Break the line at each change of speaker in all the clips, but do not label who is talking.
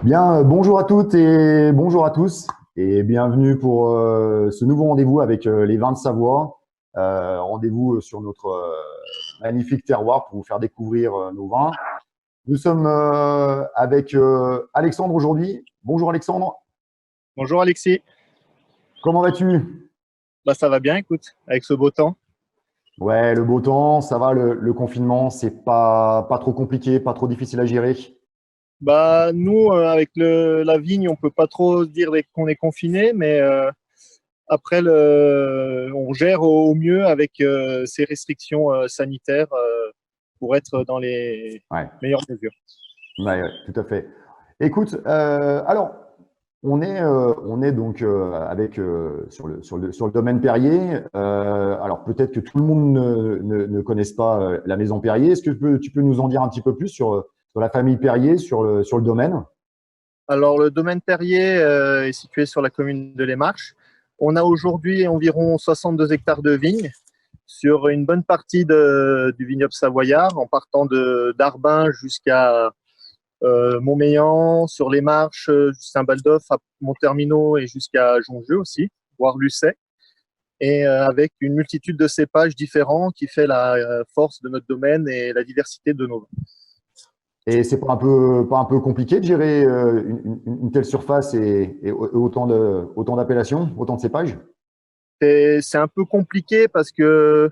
Bien, bonjour à toutes et bonjour à tous et bienvenue pour ce nouveau rendez-vous avec les vins de Savoie. Rendez-vous sur notre magnifique terroir pour vous faire découvrir nos vins. Nous sommes avec Alexandre aujourd'hui. Bonjour Alexandre,
Bonjour Alexis.
comment vas-tu?
Bah, ça va bien, écoute, avec ce beau temps.
Ouais, le beau temps, ça va, le confinement, c'est pas trop compliqué, pas trop difficile à gérer.
Bah, nous, avec la vigne, on peut pas trop dire qu'on est confiné, mais après, on gère au mieux avec ces restrictions sanitaires pour être dans les
Ouais.
meilleures mesures.
Ouais, ouais, tout à fait. Écoute, alors, on est donc avec sur le domaine Perrier. Alors, peut-être que tout le monde ne connaisse pas la maison Perrier. Est-ce que tu peux nous en dire un petit peu plus sur la famille Perrier, sur le domaine?
Alors, le domaine Perrier est situé sur la commune de Les Marches. On a aujourd'hui environ 62 hectares de vignes sur une bonne partie du vignoble savoyard, en partant d'Arbin jusqu'à Montmélian, sur les Marches, Saint-Baldoff, à Montermino et jusqu'à Jongieu aussi, voire Lucet, et avec une multitude de cépages différents qui fait la force de notre domaine et la diversité de nos vins.
Et c'est pas un peu compliqué de gérer une telle surface et autant d'appellations, autant de cépages?
C'est un peu compliqué parce que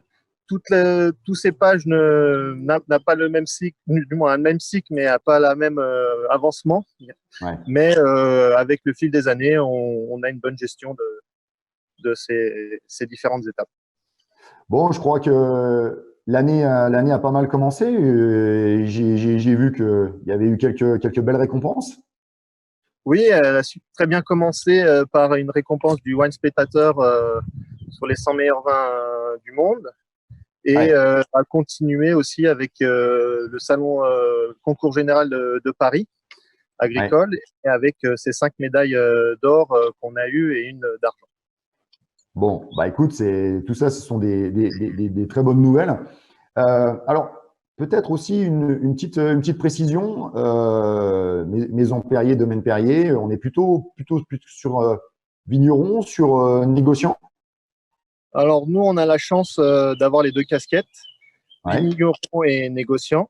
tous ces pages n'a pas le même cycle, du moins un même cycle, mais n'a pas la même avancement.
Ouais.
Mais avec le fil des années, on a une bonne gestion de ces différentes étapes.
Bon, je crois que l'année a pas mal commencé. J'ai vu qu'il y avait eu quelques belles récompenses.
Oui, elle a très bien commencé par une récompense du Wine Spectator sur les 100 meilleurs vins du monde et
Ouais,
a continué aussi avec le salon concours général de Paris
ouais.
agricole et avec ces 5 médailles d'or qu'on a eues et une d'argent.
Bon, bah écoute, tout ça, ce sont des très bonnes nouvelles. Alors, peut-être aussi une petite précision. Maison Perrier, domaine Perrier, on est plutôt sur vigneron, sur négociant.
Alors nous, on a la chance d'avoir les deux casquettes,
Ouais.
vigneron et négociant.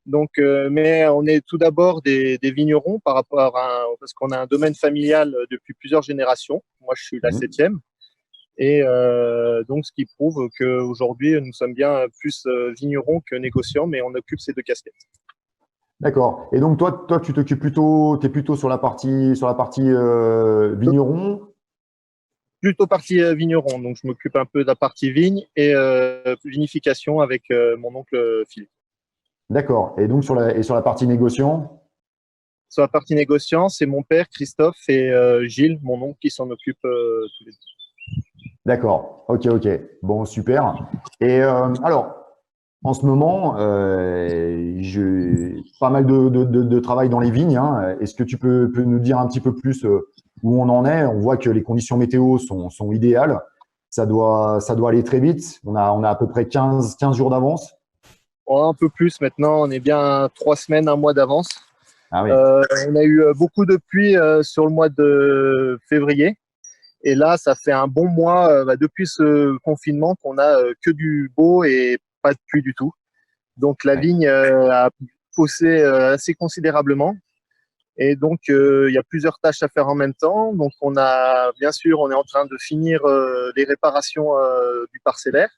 Donc, mais on est tout d'abord des vignerons parce qu'on a un domaine familial depuis plusieurs générations. Moi, je suis la
Mhm.
septième. Et donc, ce qui prouve qu'aujourd'hui, nous sommes bien plus vignerons que négociants, mais on occupe ces deux casquettes.
D'accord. Et donc toi, t'es plutôt sur la partie vigneron.
Plutôt partie vigneron, donc je m'occupe un peu de la partie vigne et vinification avec mon oncle Philippe.
D'accord. Et donc sur la partie négociant.
Sur la partie négociant, c'est mon père Christophe et Gilles, mon oncle, qui s'en occupent tous les deux.
D'accord. Ok, ok. Bon, super. Et alors, en ce moment, pas mal de travail dans les vignes, hein. Est-ce que tu peux nous dire un petit peu plus où on en est? On voit que les conditions météo sont idéales. Ça doit aller très vite. On a à peu près 15 jours d'avance.
Un peu plus maintenant, on est bien 3 semaines, un mois d'avance.
Ah oui.
On a eu beaucoup de pluie sur le mois de février. Et là, ça fait un bon mois depuis ce confinement qu'on a que du beau et pas de pluie du tout. Donc la
Ouais.
vigne a poussé assez considérablement. Et donc il y a plusieurs tâches à faire en même temps. Donc bien sûr, on est en train de finir les réparations du parcellaire.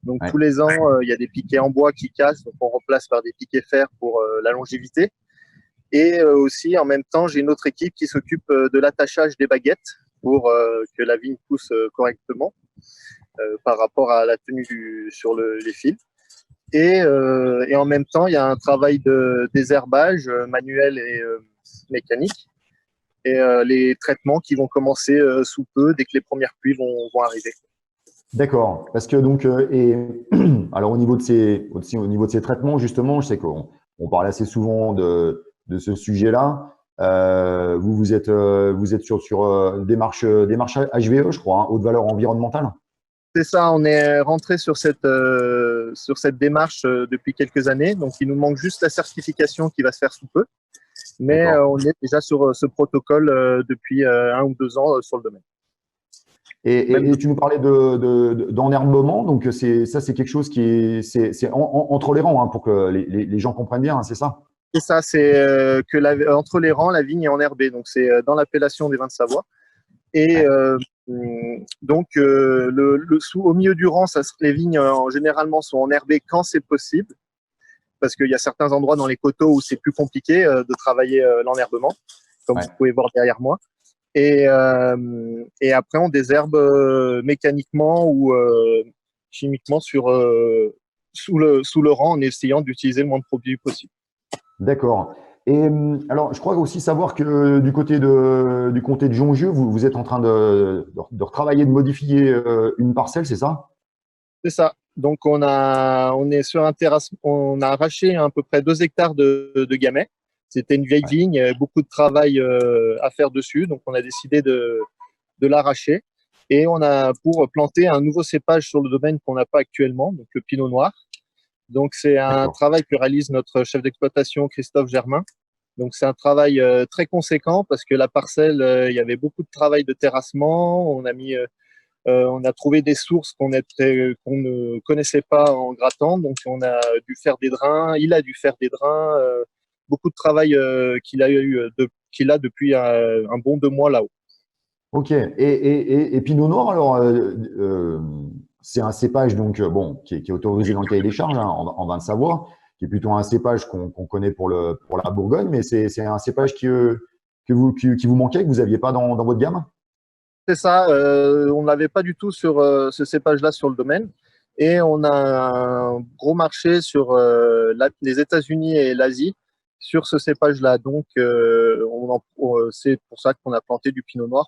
Donc
Ouais.
tous les ans, il y a des piquets en bois qui cassent, donc on remplace par des piquets fer pour la longévité. Et aussi, en même temps, j'ai une autre équipe qui s'occupe de l'attachage des baguettes pour que la vigne pousse correctement par rapport à la tenue sur les fils. Et en même temps, il y a un travail de désherbage manuel et mécanique et les traitements qui vont commencer sous peu dès que les premières pluies vont arriver.
D'accord. Parce que donc, alors au niveau de ces traitements, justement, je sais qu'on parle assez souvent de ce sujet-là. Vous êtes sur démarche HVE, je crois, hein, haute valeur environnementale.
C'est ça, on est rentré sur cette démarche depuis quelques années. Donc, il nous manque juste la certification qui va se faire sous peu. Mais on est déjà sur ce protocole depuis 1 ou 2 ans sur le domaine.
Et tu nous parlais d'enherbement, donc c'est quelque chose qui est entre les rangs, hein, pour que les gens comprennent bien, hein, c'est ça?
Et ça, c'est que entre les rangs, la vigne est enherbée. Donc, c'est dans l'appellation des vins de Savoie. Et donc, au milieu du rang, les vignes généralement sont enherbées quand c'est possible, parce qu'il y a certains endroits dans les coteaux où c'est plus compliqué de travailler l'enherbement, comme vous pouvez voir derrière moi. Et après, on désherbe mécaniquement ou chimiquement sous le rang en essayant d'utiliser le moins de produits possible.
D'accord. Et alors, je crois aussi savoir que du comté de Jongieu, vous êtes en train de retravailler, de modifier une parcelle, c'est ça?
C'est ça. Donc, on est sur un terrasse, on a arraché à peu près 2 hectares de gamay. C'était une vieille vigne, il y avait beaucoup de travail à faire dessus. Donc, on a décidé de l'arracher. Et on a pour planter un nouveau cépage sur le domaine qu'on n'a pas actuellement, donc le pinot noir. Donc, c'est un travail que réalise notre chef d'exploitation, Christophe Germain. Donc, c'est un travail très conséquent parce que la parcelle, il y avait beaucoup de travail de terrassement. On a trouvé des sources qu'on ne connaissait pas en grattant. Donc, on a dû faire des drains. Il a dû faire des drains. Beaucoup de travail qu'il a depuis un bon 2 mois là-haut.
Ok. Et Pinot Noir, alors, c'est un cépage donc bon qui est autorisé dans le cahier des charges, hein, en vin de Savoie, qui est plutôt un cépage qu'on connaît pour la Bourgogne, mais c'est un cépage qui vous manquait, que vous n'aviez pas dans votre gamme?
C'est ça. On n'avait pas du tout sur ce cépage-là sur le domaine. Et on a un gros marché sur les États-Unis et l'Asie sur ce cépage-là. Donc, c'est pour ça qu'on a planté du pinot noir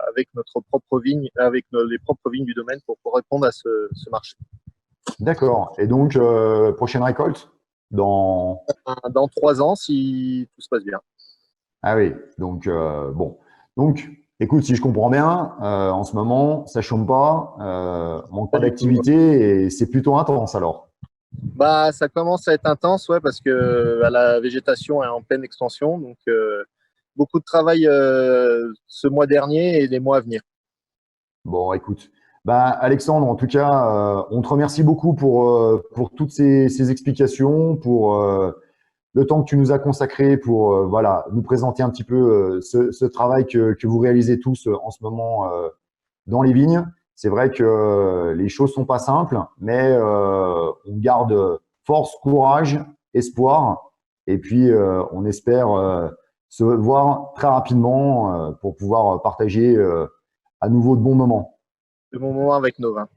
avec notre propre vigne, avec les propres vignes du domaine pour répondre à ce marché.
D'accord. Et donc, prochaine récolte dans
3 ans, si tout se passe bien.
Ah oui. Donc, bon. Donc, écoute, si je comprends bien, en ce moment, ça chôme pas, manque pas d'activité et c'est plutôt intense alors.
Bah, ça commence à être intense, ouais, parce que la végétation est en pleine expansion. Donc, beaucoup de travail ce mois dernier et les mois à venir.
Bon, écoute. Bah, Alexandre, en tout cas, on te remercie beaucoup pour toutes ces explications, pour le temps que tu nous as consacré pour voilà, nous présenter un petit peu ce travail que vous réalisez tous en ce moment dans les vignes. C'est vrai que les choses sont pas simples, mais on garde force, courage, espoir, et puis on espère se voir très rapidement pour pouvoir partager à nouveau de bons moments.
De bons moments avec nos vins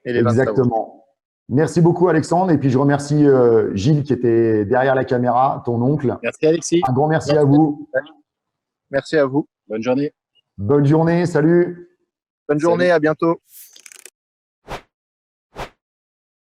et les vins de Savoie.
Exactement. Merci beaucoup, Alexandre. Et puis, je remercie Gilles qui était derrière la caméra, ton oncle.
Merci, Alexis.
Un grand merci à vous.
Merci à vous.
Bonne journée.
Bonne journée. Salut.
Bonne journée. À bientôt.